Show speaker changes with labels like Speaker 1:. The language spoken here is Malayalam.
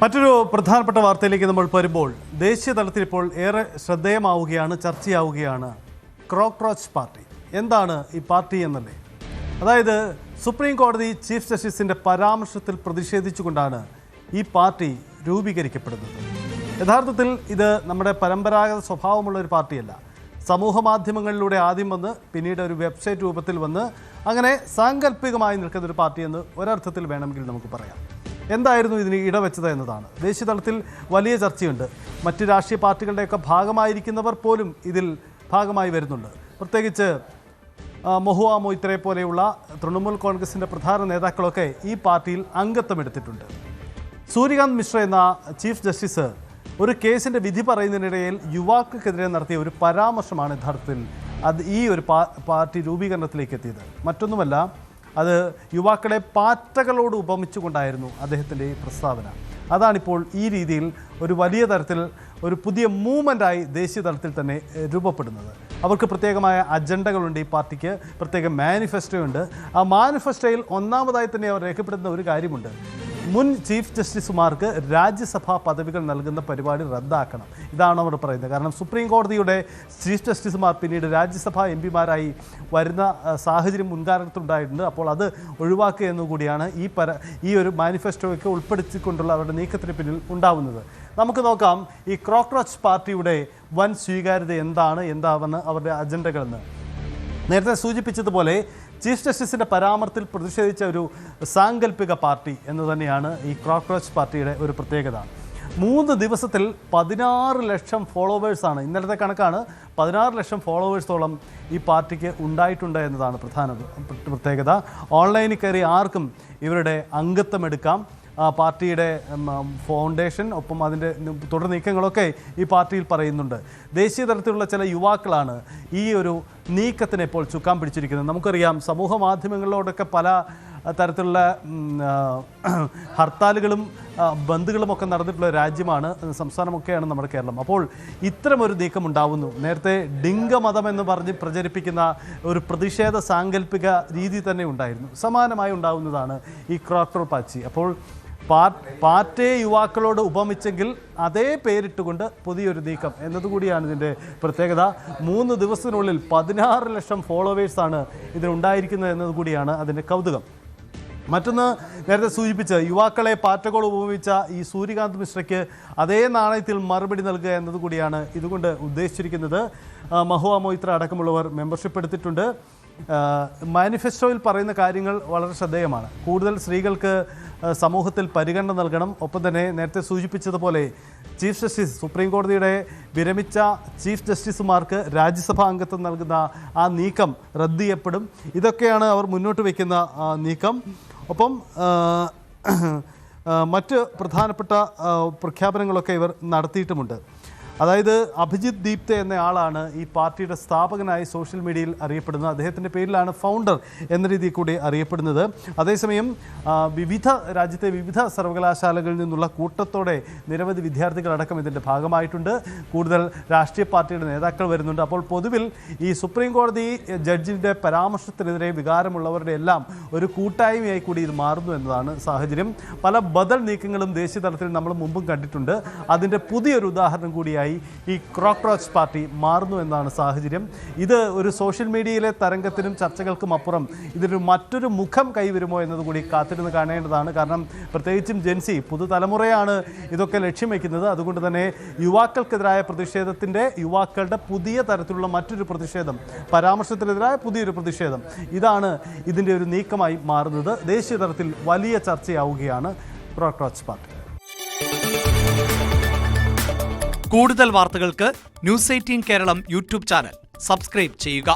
Speaker 1: മറ്റൊരു പ്രധാനപ്പെട്ട വാർത്തയിലേക്ക് നമ്മൾ വരുമ്പോൾ ദേശീയ തലത്തിൽ ഇപ്പോൾ ഏറെ ശ്രദ്ധേയമാവുകയാണ്, ചർച്ചയാവുകയാണ് കോക്രോച്ച് പാർട്ടി. എന്താണ് ഈ പാർട്ടി എന്നല്ലേ? അതായത് സുപ്രീം കോടതി ചീഫ് ജസ്റ്റിസിൻ്റെ പരാമർശത്തിൽ പ്രതിഷേധിച്ചുകൊണ്ടാണ് ഈ പാർട്ടി രൂപീകരിക്കപ്പെടുന്നത്. യഥാർത്ഥത്തിൽ ഇത് നമ്മുടെ പരമ്പരാഗത സ്വഭാവമുള്ള ഒരു പാർട്ടിയല്ല. സമൂഹ മാധ്യമങ്ങളിലൂടെ ആദ്യം വന്ന് പിന്നീട് ഒരു വെബ്സൈറ്റ് രൂപത്തിൽ വന്ന് അങ്ങനെ സാങ്കല്പികമായി നിൽക്കുന്ന ഒരു പാർട്ടിയെന്ന് ഒരർത്ഥത്തിൽ വേണമെങ്കിൽ നമുക്ക് പറയാം. എന്തായിരുന്നു ഇതിന് ഇടവെച്ചത് എന്നതാണ് ദേശീയ തലത്തിൽ വലിയ ചർച്ചയുണ്ട്. മറ്റ് രാഷ്ട്രീയ പാർട്ടികളുടെയൊക്കെ ഭാഗമായിരിക്കുന്നവർ പോലും ഇതിൽ ഭാഗമായി വരുന്നുണ്ട്. പ്രത്യേകിച്ച് മഹുവ മൊയ്ത്രയെ പോലെയുള്ള തൃണമൂൽ കോൺഗ്രസിൻ്റെ പ്രധാന നേതാക്കളൊക്കെ ഈ പാർട്ടിയിൽ അംഗത്വമെടുത്തിട്ടുണ്ട്. സൂര്യകാന്ത് മിശ്ര എന്ന ചീഫ് ജസ്റ്റിസ് ഒരു കേസിൻ്റെ വിധി പറയുന്നതിനിടയിൽ യുവാക്കൾക്കെതിരെ നടത്തിയ ഒരു പരാമർശമാണ് യഥാർത്ഥത്തിൽ ഈ ഒരു പാർട്ടി രൂപീകരണത്തിലേക്ക് എത്തിയത്. മറ്റൊന്നുമല്ല, അത് യുവാക്കളെ പാറ്റകളോട് ഉപമിച്ചുകൊണ്ടായിരുന്നു അദ്ദേഹത്തിൻ്റെ ഈ പ്രസ്താവന. അതാണിപ്പോൾ ഈ രീതിയിൽ ഒരു വലിയ തരത്തിൽ ഒരു പുതിയ മൂവ്മെൻറ്റായി ദേശീയ തലത്തിൽ തന്നെ രൂപപ്പെടുന്നത്. അവർക്ക് പ്രത്യേകമായ അജണ്ടകളുണ്ട്. ഈ പാർട്ടിക്ക് പ്രത്യേക മാനിഫെസ്റ്റോ ഉണ്ട്. ആ മാനിഫെസ്റ്റോയിൽ ഒന്നാമതായി തന്നെ അവർ രേഖപ്പെടുത്തുന്ന ഒരു കാര്യമുണ്ട്: മുൻ ചീഫ് ജസ്റ്റിസുമാർക്ക് രാജ്യസഭാ പദവികൾ നൽകുന്ന പരിപാടി റദ്ദാക്കണം. ഇതാണ് അവർ പറയുന്നത്. കാരണം സുപ്രീം കോടതിയുടെ ചീഫ് ജസ്റ്റിസുമാർ പിന്നീട് രാജ്യസഭാ എംപിമാരായി വരുന്ന സാഹചര്യം മുൻകാലത്തുണ്ടായിട്ടുണ്ട്. അപ്പോൾ അത് ഒഴിവാക്കുക എന്നുകൂടിയാണ് ഈ ഒരു മാനിഫെസ്റ്റോയ്ക്ക് ഉൾപ്പെടുത്തിക്കൊണ്ടുള്ള അവരുടെ നീക്കത്തിന് പിന്നിൽ ഉണ്ടാവുന്നത്. നമുക്ക് നോക്കാം ഈ കോക്രോച്ച് പാർട്ടിയുടെ വൻ സ്വീകാര്യത എന്താണെന്ന് അവരുടെ അജണ്ടകളെന്ന്. നേരത്തെ സൂചിപ്പിച്ചതുപോലെ ചീഫ് ജസ്റ്റിസിൻ്റെ പരാമർശത്തിൽ പ്രതിഷേധിച്ച ഒരു സാങ്കല്പിക പാർട്ടി എന്ന് തന്നെയാണ് ഈ കോക്രോച്ച് പാർട്ടിയുടെ ഒരു പ്രത്യേകത. 3 ദിവസത്തിൽ 16 ലക്ഷം ഫോളോവേഴ്സാണ്, ഇന്നലത്തെ കണക്കാണ്, 16 ലക്ഷം ഫോളോവേഴ്സോളം ഈ പാർട്ടിക്ക് ഉണ്ടായിട്ടുണ്ട് എന്നതാണ് പ്രധാന പ്രത്യേകത. ഓൺലൈനിൽ കയറി ആർക്കും ഇവരുടെ അംഗത്വം എടുക്കാം. പാർട്ടിയുടെ ഫൗണ്ടേഷൻ ഒപ്പം അതിൻ്റെ തുടർ നീക്കങ്ങളൊക്കെ ഈ പാർട്ടിയിൽ പറയുന്നുണ്ട്. ദേശീയ തലത്തിലുള്ള ചില യുവാക്കളാണ് ഈ ഒരു നീക്കത്തിന് ഇപ്പോൾ ചുക്കാൻ പിടിച്ചിരിക്കുന്നത്. നമുക്കറിയാം, സമൂഹ മാധ്യമങ്ങളിലോടൊക്കെ പല തരത്തിലുള്ള ഹർത്താലുകളും ബന്ദുകളുമൊക്കെ നടന്നിട്ടുള്ള രാജ്യമാണ്, സംസ്ഥാനമൊക്കെയാണ് നമ്മുടെ കേരളം. അപ്പോൾ ഇത്തരമൊരു നീക്കം ഉണ്ടാവുന്നു. നേരത്തെ ഡിംഗ മതം എന്ന് പറഞ്ഞ് പ്രചരിപ്പിക്കുന്ന ഒരു പ്രതിഷേധ സാങ്കല്പിക രീതി തന്നെ ഉണ്ടായിരുന്നു. സമാനമായി ഉണ്ടാവുന്നതാണ് ഈ കോക്രോച്ച് പാർട്ടി. അപ്പോൾ പാർട്ടിയെ യുവാക്കളോട് ഉപമിച്ചെങ്കിൽ അതേ പേരിട്ടുകൊണ്ട് പുതിയൊരു നീക്കം എന്നതുകൂടിയാണ് ഇതിൻ്റെ പ്രത്യേകത. 3 ദിവസത്തിനുള്ളിൽ 16 ലക്ഷം ഫോളോവേഴ്സാണ് ഇതിനുണ്ടായിരിക്കുന്നത് എന്നതുകൂടിയാണ് അതിൻ്റെ കൗതുകം. മറ്റൊന്ന്, നേരത്തെ സൂചിപ്പിച്ച് യുവാക്കളെ പാറ്റകൾ ഉപയോഗിച്ച ഈ സൂര്യകാന്ത് മിശ്രയ്ക്ക് അതേ നാണയത്തിൽ മറുപടി നൽകുക എന്നതുകൂടിയാണ് ഇതുകൊണ്ട് ഉദ്ദേശിച്ചിരിക്കുന്നത്. മഹുവ മൊയ്ത്ര അടക്കമുള്ളവർ മെമ്പർഷിപ്പ് എടുത്തിട്ടുണ്ട്. മാനിഫെസ്റ്റോയിൽ പറയുന്ന കാര്യങ്ങൾ വളരെ ശ്രദ്ധേയമാണ്. കൂടുതൽ സ്ത്രീകൾക്ക് സമൂഹത്തിൽ പരിഗണന നൽകണം. ഒപ്പം തന്നെ നേരത്തെ സൂചിപ്പിച്ചതുപോലെ ചീഫ് ജസ്റ്റിസ്, സുപ്രീം കോടതിയുടെ വിരമിച്ച ചീഫ് ജസ്റ്റിസുമാർക്ക് രാജ്യസഭാ അംഗത്വം നൽകുന്ന ആ നീക്കം റദ്ദ് ചെയ്യപ്പെടും. ഇതൊക്കെയാണ് അവർ മുന്നോട്ട് വയ്ക്കുന്ന നീക്കം. ഒപ്പം മറ്റ് പ്രധാനപ്പെട്ട പ്രഖ്യാപനങ്ങളൊക്കെ ഇവർ നടത്തിയിട്ടുമുണ്ട്. അതായത് അഭിജിത്ത് ദീപ്തെ എന്ന ആളാണ് ഈ പാർട്ടിയുടെ സ്ഥാപകനായി സോഷ്യൽ മീഡിയയിൽ അറിയപ്പെടുന്നത്. അദ്ദേഹത്തിൻ്റെ പേരിലാണ് ഫൗണ്ടർ എന്ന രീതിയിൽ കൂടി അറിയപ്പെടുന്നത്. അതേസമയം രാജ്യത്തെ വിവിധ സർവകലാശാലകളിൽ നിന്നുള്ള കൂട്ടത്തോടെ നിരവധി വിദ്യാർത്ഥികളടക്കം ഇതിൻ്റെ ഭാഗമായിട്ടുണ്ട്. കൂടുതൽ രാഷ്ട്രീയ പാർട്ടിയുടെ നേതാക്കൾ വരുന്നുണ്ട്. അപ്പോൾ പൊതുവിൽ ഈ സുപ്രീം കോടതി ജഡ്ജിൻ്റെ പരാമർശത്തിനെതിരെ വികാരമുള്ളവരുടെ എല്ലാം ഒരു കൂട്ടായ്മയായി കൂടി ഇത് മാറുന്നു എന്നതാണ് സാഹചര്യം. പല ബദൽ നീക്കങ്ങളും ദേശീയ തലത്തിൽ നമ്മൾ മുമ്പും കണ്ടിട്ടുണ്ട്. അതിൻ്റെ പുതിയൊരു ഉദാഹരണം കൂടിയായി ഈ കോക്രോച്ച് പാർട്ടി മാറുന്നു എന്നാണ് സാഹചര്യം. ഇത് ഒരു സോഷ്യൽ മീഡിയയിലെ തരംഗത്തിനും ചർച്ചകൾക്കും അപ്പുറം ഇതിനൊരു മറ്റൊരു മുഖം കൈവരുമോ എന്നതുകൂടി കാത്തിരുന്ന് കാണേണ്ടതാണ്. കാരണം പ്രത്യേകിച്ചും ജെൻസി പുതുതലമുറയാണ് ഇതൊക്കെ ലക്ഷ്യം വയ്ക്കുന്നത്. അതുകൊണ്ട് തന്നെ യുവാക്കൾക്കെതിരായ പ്രതിഷേധത്തിൻ്റെ യുവാക്കളുടെ പുതിയ തരത്തിലുള്ള മറ്റൊരു പ്രതിഷേധം, പരാമർശത്തിനെതിരായ പുതിയൊരു പ്രതിഷേധം, ഇതാണ് ഇതിൻ്റെ ഒരു നീക്കമായി മാറുന്നത്. ദേശീയ തലത്തിൽ വലിയ ചർച്ചയാവുകയാണ് കോക്രോച്ച് പാർട്ടി.
Speaker 2: കൂടുതൽ വാർത്തകൾക്ക് News 18 Keralam YouTube channel subscribe ചെയ്യുക.